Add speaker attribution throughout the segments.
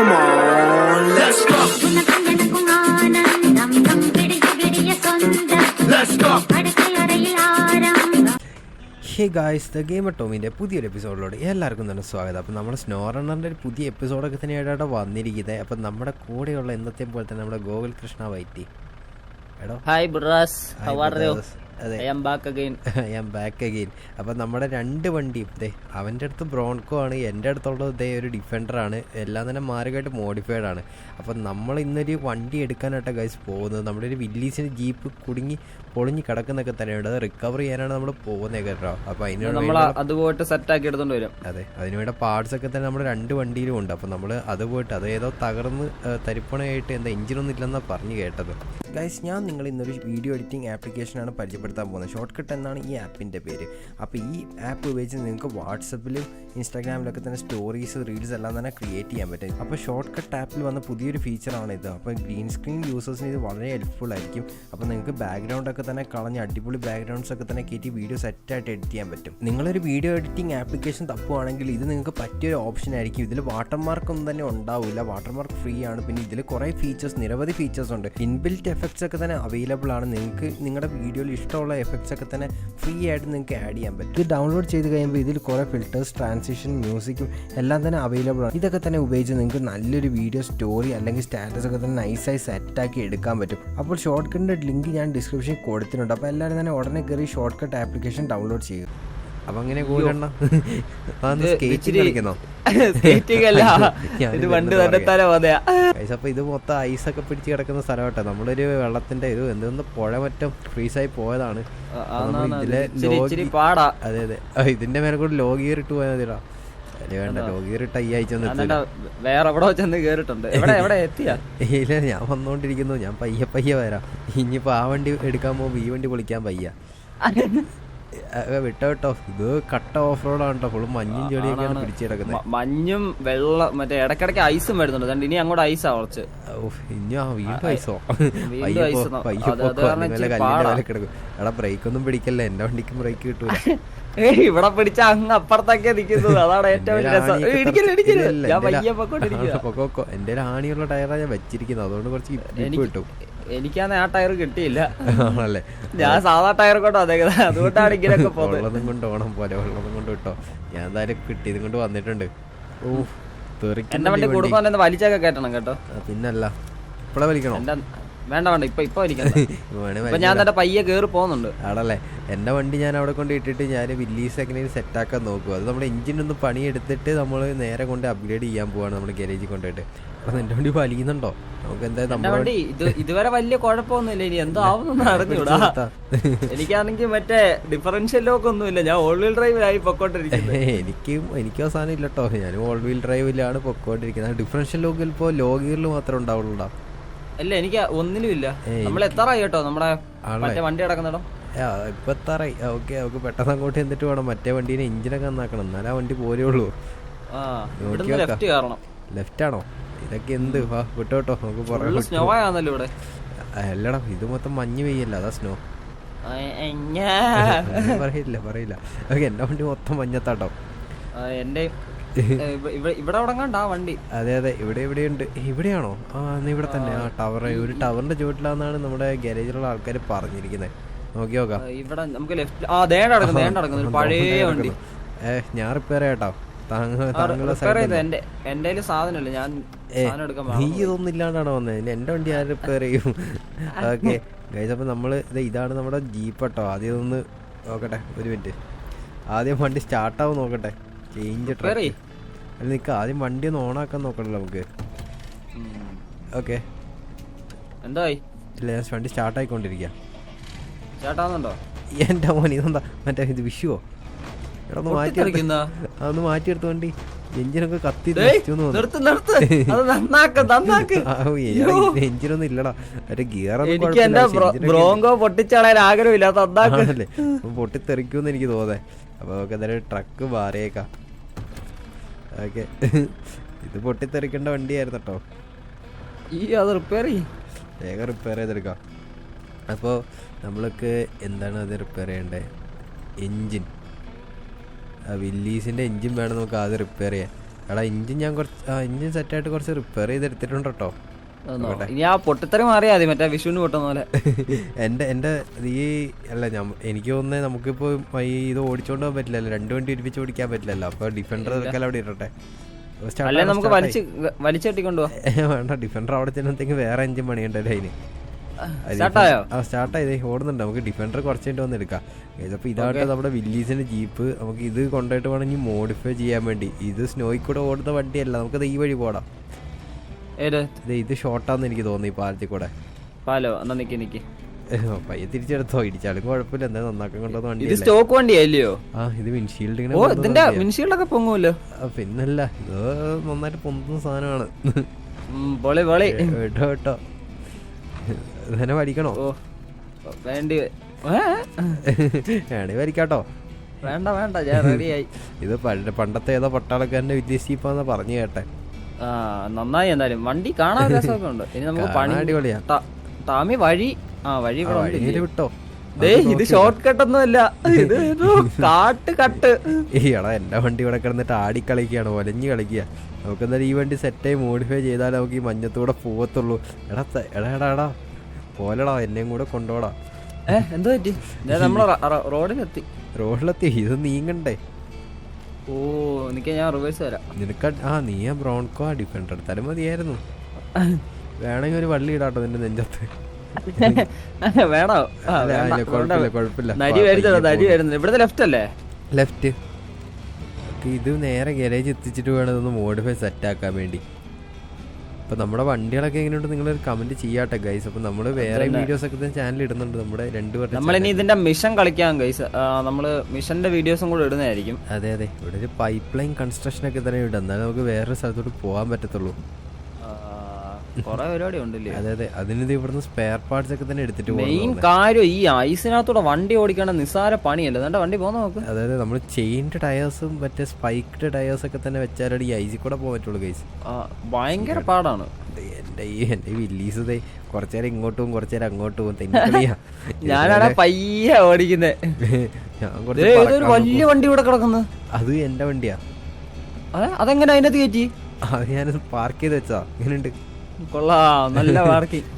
Speaker 1: Come on, let's go. Let's go.
Speaker 2: Hey guys, the gamer ടോമിൻ്റെ പുതിയൊരു എപ്പിസോഡിലോട് എല്ലാവർക്കും തന്നെ സ്വാഗതം. അപ്പോൾ നമ്മുടെ സ്നോ റണ്ണറിൻ്റെ ഒരു പുതിയ എപ്പിസോഡൊക്കെ തന്നെയായിട്ട് വന്നിരിക്കുന്നത്. അപ്പം നമ്മുടെ കൂടെയുള്ള എന്നത്തെ പോലെ തന്നെ നമ്മുടെ ഗോകുൽ കൃഷ്ണ വൈറ്റി. എടോ
Speaker 3: ഹായ് ബ്രദർസ്, ഹൗ ആർ യു?
Speaker 2: അതെ,
Speaker 3: ഐ ആം ബാക്ക് അഗൈൻ.
Speaker 2: അപ്പം നമ്മുടെ രണ്ട് വണ്ടിയും അവൻ്റെ അടുത്ത് ബ്രോൺകോ ആണ്, എൻ്റെ അടുത്തുള്ളത് ഒരു ഡിഫൻഡറാണ്. എല്ലാം തന്നെ മാറുകയായിട്ട് മോഡിഫൈഡ് ആണ്. അപ്പം നമ്മൾ ഇന്നൊരു വണ്ടി എടുക്കാനായിട്ടാണ് ഗൈസ് പോകുന്നത്. നമ്മുടെ ഒരു വില്ലീസിന് ജീപ്പ് കുടുങ്ങി പൊളിഞ്ഞ് കിടക്കുന്നൊക്കെ തന്നെയുണ്ട്. അത് റിക്കവർ ചെയ്യാനാണ് നമ്മൾ പോകുന്നത് കേട്ടോ. അപ്പോൾ
Speaker 3: അത് പോയിട്ട് സെറ്റാക്കി എടുത്തോണ്ട് വരും.
Speaker 2: അതെ, അതിനുവേണ്ട പാർട്സ് ഒക്കെ തന്നെ നമ്മുടെ രണ്ട് വണ്ടിയിലും ഉണ്ട്. അപ്പോൾ നമ്മൾ അത് പോയിട്ട് അത് ഏതോ തകർന്ന് തരിപ്പണയായിട്ട് എന്താ എഞ്ചിനൊന്നും ഇല്ലെന്നാണ് പറഞ്ഞു കേട്ടത്. ഗൈസ്, ഞാൻ നിങ്ങൾ ഇന്നൊരു വീഡിയോ എഡിറ്റിംഗ് ആപ്ലിക്കേഷനാണ് പരിചയപ്പെടുത്താൻ പോകുന്നത്. ഷോർട്ട് കട്ട് എന്നാണ് ഈ ആപ്പിൻ്റെ പേര്. അപ്പോൾ ഈ ആപ്പ് ഉപയോഗിച്ച് നിങ്ങൾക്ക് വാട്സപ്പിലും ഇൻസ്റ്റാഗ്രാമിലൊക്കെ തന്നെ സ്റ്റോറീസ്, റീൽസ് എല്ലാം തന്നെ ക്രിയേറ്റ് ചെയ്യാൻ പറ്റും. അപ്പോൾ ഷോർട്ട് കട്ട് ആപ്പിൽ വന്ന പുതിയൊരു ഫീച്ചറാണ് ഇത്. അപ്പോൾ ഗ്രീൻ സ്ക്രീൻ യൂസേഴ്സിന് ഇത് വളരെ ഹെൽപ്ഫുൾ ആയിരിക്കും. അപ്പോൾ നിങ്ങൾക്ക് ബാക്ക്ഗ്രൗണ്ടൊക്കെ തന്നെ കളഞ്ഞ് അടിപൊളി ബാക്ക്ഗ്രൗണ്ട്സ് ഒക്കെ തന്നെ കയറ്റി വീഡിയോ സെറ്റായിട്ട് എഡിറ്റ് ചെയ്യാൻ പറ്റും. നിങ്ങളൊരു വീഡിയോ എഡിറ്റിംഗ് ആപ്ലിക്കേഷൻ തപ്പുവാണെങ്കിൽ ഇത് നിങ്ങൾക്ക് പറ്റിയൊരു ഓപ്ഷൻ ആയിരിക്കും. ഇതിൽ വാട്ടർമാർക്കൊന്നും തന്നെ ഉണ്ടാവില്ല, വാട്ടർമാർക്ക് ഫ്രീ ആണ്. പിന്നെ ഇതിൽ കുറേ ഫീച്ചേഴ്സ്, നിരവധി ഫീച്ചേഴ്സ് ഉണ്ട്. ഇൻബിൽറ്റ് എഫക്ട്സ് ഒക്കെ തന്നെ അവൈലബിൾ ആണ്. നിങ്ങൾക്ക് നിങ്ങളുടെ വീഡിയോയിൽ ഇഷ്ടമുള്ള എഫക്ട്സ് ഒക്കെ തന്നെ ഫ്രീ ആയിട്ട് നിങ്ങൾക്ക് ആഡ് ചെയ്യാൻ പറ്റും. ഇത് ഡൗൺലോഡ് ചെയ്ത് കഴിയുമ്പോൾ ഇതിൽ കുറേ ഫിൽറ്റേഴ്സ്, ട്രാൻസിഷൻ, മ്യൂസിക്കും എല്ലാം തന്നെ അവൈലബിൾ ആണ്. ഇതൊക്കെ തന്നെ ഉപയോഗിച്ച് നിങ്ങൾക്ക് നല്ലൊരു വീഡിയോ സ്റ്റോറി അല്ലെങ്കിൽ സ്റ്റാറ്റസ് ഒക്കെ തന്നെ നൈസായി സെറ്റാക്കി എടുക്കാൻ പറ്റും. അപ്പോൾ ഷോർട്ട് കട്ടിൻ്റെ ലിങ്ക് ഞാൻ ഡിസ്ക്രിപ്ഷനിൽ കൊടുത്തിട്ടുണ്ട്. അപ്പോൾ എല്ലാവരും തന്നെ ഉടനെ കയറി ഷോർട്ട് കട്ട് ആപ്ലിക്കേഷൻ ഡൗൺലോഡ് ചെയ്യുക. അപ്പൊ അങ്ങനെ കൂടണോ? അപ്പൊ ഇത് മൊത്തം ഐസൊക്കെ പിടിച്ച് കിടക്കുന്ന സ്ഥലമാട്ടെ. നമ്മളൊരു വെള്ളത്തിന്റെ ഇത് എന്തെന്ന് പുഴ മറ്റം ഫ്രീസായി പോയതാണ്. അതെ അതെ, ഇതിന്റെ മേലെ കൂടെ ലോ ഗിയർ ഇട്ട് പോയാൽ മതിടാ. വേണ്ട, ലോ ഗിയർ ഇട്ട് ഇല്ല, ഞാൻ വന്നോണ്ടിരിക്കുന്നു. ഞാൻ പയ്യെ വരാം. ഇനിയിപ്പോ ആ വണ്ടി എടുക്കാൻ പോകുമ്പോ ഈ വണ്ടി പൊളിക്കാൻ പയ്യ. വിട്ടോ, ഇത് കട്ട ഓഫ് റോഡാണ് കേട്ടോ. ഫുള്ളും മഞ്ഞും ചെടിയൊക്കെയാണ് പിടിച്ചു കിടക്കുന്നത്.
Speaker 3: മഞ്ഞും വെള്ളം, മറ്റേ ഇടക്കിടക്ക് ഐസും വരുന്നുണ്ട്. ഇനി അങ്ങോട്ട് ഐസാ കുറച്ച്.
Speaker 2: ഇനി വീണ്ടും ഐസോ. കിടക്കും. എടാ, ബ്രേക്ക് ഒന്നും പിടിക്കല്ലേ, എന്റെ വണ്ടിക്ക് ബ്രേക്ക് കിട്ടൂല.
Speaker 3: ഇവിടെ പിടിച്ച അങ്ങ് അപ്പുറത്തൊക്കെ നിൽക്കുന്നത്. അതാണ് ഏറ്റവും
Speaker 2: എന്റെ ആണിയുള്ള ടയറാ ഞാൻ വെച്ചിരിക്കുന്നത്. അതുകൊണ്ട് കുറച്ച് കിട്ടും.
Speaker 3: എനിക്കാന്ന് ആ ടയർ കിട്ടിയില്ല. ആണല്ലേ, ഞാൻ സാധാ ടയർ കൊണ്ടോ അതേക്കുന്നത്. അതുകൊണ്ടാണ് ഇങ്ങനെയൊക്കെ പോകുന്നത്.
Speaker 2: വെള്ളതും കൊണ്ട് ഓണം പോലെ വെള്ളതും കൊണ്ട് കിട്ടോ. ഞാൻ എന്തായാലും കിട്ടിയതും കൊണ്ട് വന്നിട്ടുണ്ട്.
Speaker 3: എന്റെ വണ്ടി കൊടുക്കാൻ വലിച്ചൊക്കെ കയറ്റണം കേട്ടോ.
Speaker 2: പിന്നല്ല, ഇപ്പഴേ വലിക്കണോ?
Speaker 3: വേണ്ട ഇപ്പൊ ഞാൻ തന്നെ പയ്യെ കേറി പോകുന്നുണ്ട്.
Speaker 2: ആണല്ലേ, എന്റെ വണ്ടി ഞാൻ അവിടെ കൊണ്ട് ഇട്ടിട്ട് ഞാൻ വില്ലീസ് എങ്ങനെ സെറ്റാക്കാൻ നോക്കും. അത് നമ്മുടെ എഞ്ചിനൊന്ന് പണിയെടുത്തിട്ട് നമ്മൾ നേരെ കൊണ്ട് അപ്ഗ്രേഡ് ചെയ്യാൻ പോവാണ് നമ്മുടെ ഗാരേജിൽ കൊണ്ടുപോയിട്ട്. അപ്പൊ എന്റെ വണ്ടി വലിക്കുന്നുണ്ടോ? നമുക്ക് എന്തായാലും
Speaker 3: ഇതുവരെ വലിയ കുഴപ്പമൊന്നുമില്ല. ഇനി എന്തോ ആവുന്ന അറിഞ്ഞൂടാ. എനിക്കാണെങ്കിൽ മറ്റേ ഡിഫറൻഷ്യൽ ലോക്ക് ഒന്നുമില്ല. ഞാൻ ഓൾ വീൽ ഡ്രൈവിലായി പൊക്കോണ്ടിരിക്കുന്നത്.
Speaker 2: എനിക്ക് അവസാനം ഇല്ല കേട്ടോ. ഞാൻ ഓൾ വീൽ ഡ്രൈവിലാണ് പൊക്കോണ്ടിരിക്കുന്നത്. ഡിഫറൻഷ്യൽ ലോക്കിൽ ഇപ്പോൾ ലോ ഗിയറിൽ മാത്രമേ ഉണ്ടാവുള്ളൂ.
Speaker 3: അല്ല, എനിക്ക് ഒന്നിനും ഇല്ല. നമ്മൾ എത്താറായി കേട്ടോ നമ്മുടെ മറ്റേ വണ്ടി കിടക്കുന്നിടം.
Speaker 2: ഇപ്പൊ എത്താറായി. ഓക്കെ, നമുക്ക് പെട്ടെന്ന് അങ്ങോട്ട് എന്നിട്ട് വേണം മറ്റേ വണ്ടീനെ എഞ്ചിനൊക്കെ നന്നാക്കണം. എന്നാലേ ആ വണ്ടി പോരുള്ളൂ. ലെഫ്റ്റ് ആണോ? ഇതൊക്കെ എന്ത് വിട്ടോട്ടോ, നമുക്ക്
Speaker 3: ഇവിടെ.
Speaker 2: അല്ലടാ, ഇത് മൊത്തം മഞ്ഞ് പെയ്യല്ല, അതാ സ്നോ. പറയില്ല. ഓക്കെ, എന്റെ വണ്ടി മൊത്തം മഞ്ഞത്താട്ടോ.
Speaker 3: എന്റെ ഇവിടെ വണ്ടി.
Speaker 2: അതെ, ഇവിടെയുണ്ട്. ഇവിടെയാണോ? ഇവിടെ തന്നെ. ആ ടവർ, ഒരു ടവറിന്റെ ചുവട്ടിലാന്നാണ് നമ്മുടെ ഗാരേജിലുള്ള ആൾക്കാർ പറഞ്ഞിരിക്കുന്നത്. നോക്കി നോക്കാം.
Speaker 3: ഇവിടെ നമുക്ക് ലെഫ്റ്റ് പഴയ വണ്ടി.
Speaker 2: ഞാൻ റിപ്പയർ ചെയ്യാട്ടോ.
Speaker 3: എന്റെ സാധനമില്ല. ഞാൻ
Speaker 2: നീ ഇതൊന്നും ഇല്ലാണ്ടാണ് വന്നത്. എന്റെ വണ്ടി ഞാൻ റിപ്പയർ ചെയ്യും. ഓക്കെ ഗൈസ്, അപ്പൊ നമ്മള് ഇതാണ് നമ്മുടെ ജീപ്പ് കേട്ടോ. ആദ്യം ഒന്ന് നോക്കട്ടെ, ഒരു മിനിറ്റ്. ആദ്യം വണ്ടി സ്റ്റാർട്ടാവും നോക്കട്ടെ. ചേഞ്ച് അല്ല, നിൽക്കുക. ആദ്യം വണ്ടി ഒന്ന് ഓണാക്കാൻ നോക്കണല്ലോ നമുക്ക്. ഓക്കെ,
Speaker 3: എന്തായി?
Speaker 2: ഇല്ല, ഞാൻ വണ്ടി സ്റ്റാർട്ടായിക്കൊണ്ടിരിക്കുക.
Speaker 3: സ്റ്റാർട്ടാവുന്നുണ്ടോ?
Speaker 2: എന്റെ മോൻ ഇതെന്താ മറ്റേ ഇത് വിഷുവോ? അതൊന്ന് മാറ്റിയെടുത്ത വണ്ടി. എഞ്ചിനൊക്കെ കത്തി എഞ്ചിനൊന്നും ഇല്ലടാ. മറ്റേ
Speaker 3: ഗിയറൊന്നും പൊട്ടിച്ചളയാൻ ആഗ്രഹമില്ലാത്തല്ലേ,
Speaker 2: പൊട്ടിത്തെറിക്കുമെന്ന് എനിക്ക് തോന്നേ. അപ്പൊ നമുക്ക് എന്തായാലും ട്രക്ക് മാറിയേക്കാം. ഓക്കെ, ഇത് പൊട്ടിത്തെറിക്കേണ്ട വണ്ടിയായിരുന്നു കേട്ടോ. വേഗം റിപ്പയർ ചെയ്തെടുക്കാം. അപ്പോൾ നമ്മൾക്ക് എന്താണ് അത് റിപ്പയർ ചെയ്യേണ്ടത്? എൻജിൻ, വില്ലീസിൻ്റെ എൻജിൻ വേണം നമുക്ക് ആദ്യം റിപ്പയർ ചെയ്യാൻ. എടാ ഇഞ്ചിൻ ഞാൻ ഇഞ്ചിൻ സെറ്റായിട്ട് കുറച്ച് റിപ്പയർ ചെയ്തെടുത്തിട്ടുണ്ട് കേട്ടോ.
Speaker 3: ഇനി ആ പൊട്ടിത്തരം മാറിയാ മതി, മറ്റേ വിഷുവിന് പൊട്ടുന്ന പോലെ.
Speaker 2: എൻ്റെ ഈ അല്ല എനിക്ക് തോന്നുന്നത് നമുക്കിപ്പോൾ ഈ ഇത് ഓടിച്ചോണ്ട് പോകാൻ പറ്റില്ലല്ലോ, 2 വണ്ടി ഒരുമിച്ച് ഓടിക്കാൻ പറ്റില്ലല്ലോ. അപ്പോൾ ഡിഫൻഡർ ഒക്കെ അവിടെ ഇട്ടട്ടെ.
Speaker 3: നമുക്ക് വലിച്ചെട്ടിക്കൊണ്ടു
Speaker 2: വേണ്ട, ഡിഫൻഡർ അവിടെ ചെന്നത്തേക്ക് വേറെ എഞ്ചിൻ പണിയുണ്ടല്ലോ അതിന്. സ്റ്റാർട്ടായി ഓടുന്നുണ്ട്. നമുക്ക് ഡിഫൻഡർ കുറച്ചായിട്ട് വന്ന് എടുക്കാം. അപ്പോൾ ഇതായിട്ട് നമ്മുടെ വില്ലീസിന്റെ ജീപ്പ്. നമുക്ക് ഇത് കൊണ്ടുപോയിട്ട് വേണം ഇനി മോഡിഫൈ ചെയ്യാൻ വേണ്ടി. ഇത് സ്നോയിൽ കൂടെ ഓടുന്ന വണ്ടിയല്ല, നമുക്കത് ഈ വഴി പോടാം. ഇത് ഷോർട്ടാന്ന് എനിക്ക് തോന്നുന്നു ഈ പാലത്തിൽ കൂടെ.
Speaker 3: പാലോ എന്നാ നിക്ക്
Speaker 2: പയ്യെ തിരിച്ചെടുത്തോ, ഇടിച്ചാലും കുഴപ്പമില്ല. എന്താ നന്നാക്കാൻ കൊണ്ടുവന്ന വണ്ടി,
Speaker 3: സ്റ്റോക്ക് വണ്ടിയല്ലോ.
Speaker 2: ആ ഇത് വിൻഷീൽഡ്
Speaker 3: വിൻഷീൽഡൊക്കെ പൊങ്ങുമല്ലോ.
Speaker 2: പിന്നല്ല, ഇത് നന്നായിട്ട് പൊന്തുന്ന സാധനമാണ് കേട്ടോ. ഇതന്നെ പഠിക്കണോ?
Speaker 3: വേണ്ടി
Speaker 2: വേണേ വരിക്കാട്ടോ.
Speaker 3: വേണ്ട ഞാൻ റെഡിയായി.
Speaker 2: ഇത് പണ്ടത്തെ ഏതോ പട്ടാളക്കാരന്റെ വിദ്യാസീപ്പാന്ന് പറഞ്ഞു കേട്ടെ.
Speaker 3: നന്നായി. എന്തായാലും വണ്ടി കാണാൻ രസമൊക്കെ ഉണ്ട്. ഇനി നമുക്ക് പണി
Speaker 2: അടിപൊളിയാ.
Speaker 3: ടാമി വഴി
Speaker 2: വിട്ടോ.
Speaker 3: ഇത് ഷോർട്ട് കട്ട് ഒന്നുമല്ല, ഇത് കട്ട്.
Speaker 2: എടാ എന്റെ വണ്ടി ഇവിടെ കിടന്നിട്ട് ആടി കളിക്കുകയാണ്, ഒലഞ്ഞു കളിക്കുക. നമുക്ക് എന്തായാലും ഈ വണ്ടി സെറ്റായി മോഡിഫൈ ചെയ്താലേ നമുക്ക് ഈ മഞ്ഞത്തൂടെ പോകത്തുള്ളൂ. എടാ പോലടാ, എന്നെയും കൂടെ കൊണ്ടോടാ.
Speaker 3: എന്തോ പറ്റി? നമ്മള് റോഡിലെത്തി.
Speaker 2: ഇത് നീങ്ങണ്ടേ?
Speaker 3: ഓ എനിക്ക് ഞാൻ റിവേഴ്സ് തരാം
Speaker 2: നിനക്ക്. നീ ആ ബ്രോൺകോ ഡിഫൻഡർ എടുത്താലും മതിയായിരുന്നു. വേണമെങ്കിൽ ഒരു വള്ളി ഇടാട്ടോ നിന്റെ നെഞ്ചത്ത്.
Speaker 3: വേണോ?
Speaker 2: കുഴപ്പമില്ല.
Speaker 3: ഇവിടുത്തെ ലെഫ്റ്റ് അല്ലേ?
Speaker 2: ലെഫ്റ്റ്. ഇത് നേരെ ഗാരേജ് എത്തിച്ചിട്ട് വേണം ഇതൊന്ന് മോഡിഫൈ സെറ്റ് ആക്കാൻ വേണ്ടി. അപ്പൊ നമ്മുടെ വണ്ടികളൊക്കെ എങ്ങനെയുണ്ട് നിങ്ങളൊരു കമന്റ് ചെയ്യാട്ടെ ഗൈസ്. അപ്പൊ നമ്മള് വേറെ വീഡിയോസ് ഒക്കെ ചാനൽ ഇടുന്നുണ്ട്. നമ്മുടെ 2 പേരുടെ
Speaker 3: നമ്മളിനി ഇതിന്റെ മിഷൻ കളിക്കാം ഗൈസ്. നമ്മള് മിഷന്റെ വീഡിയോസും കൂടെ ഇടുന്നതായിരിക്കും.
Speaker 2: അതെ ഇവിടെ ഒരു പൈപ്പ് ലൈൻ കൺസ്ട്രക്ഷൻ ഒക്കെ തന്നെ ഇടും. എന്നാലും നമുക്ക് വേറൊരു സ്ഥലത്തോട്ട് പോകാൻ പറ്റത്തുള്ളൂ.
Speaker 3: കൊറേ പരിപാടി ഉണ്ടല്ലേ?
Speaker 2: അതെ അതിന് ഇവിടുന്ന് സ്പെയർ പാർട്സ് ഒക്കെ തന്നെ എടുത്തിട്ട്
Speaker 3: മെയിൻ കാര്യം ഈ ഐസിനകത്തൂടെ വണ്ടി ഓടിക്കേണ്ട നിസ്സാര പണിയല്ലേ. എന്നിട്ട് വണ്ടി പോകുന്ന നോക്ക്.
Speaker 2: അതായത് നമ്മൾ ചെയിൻഡ് ടയേഴ്സും മറ്റേ സ്പൈക്ഡ് ടയേഴ്സ് ഒക്കെ തന്നെ വെച്ചാലേ ഈ ഐസിൽ കൂടെ പോകാൻ പറ്റുള്ളൂ ഗൈസ്.
Speaker 3: ഭയങ്കര പാടാണ്.
Speaker 2: എന്റെ വില്ലീസ് കുറച്ചേരം ഇങ്ങോട്ടും കുറച്ചേരം അങ്ങോട്ടും തെന്നിക്കളിയാ.
Speaker 3: ഞാനാണ് പയ്യെ ഓടിക്കുന്നേ. വലിയ വണ്ടി ഇവിടെ കിടക്കുന്നത്.
Speaker 2: അത് എന്റെ വണ്ടിയാ.
Speaker 3: അതെങ്ങനെ അതിനകത്ത് കയറ്റി?
Speaker 2: അത് ഞാൻ പാർക്ക് ചെയ്ത് വെച്ചാ. ഇങ്ങനെയുണ്ട്.
Speaker 3: കൊള്ളാം, നല്ല പാർക്കിംഗ്.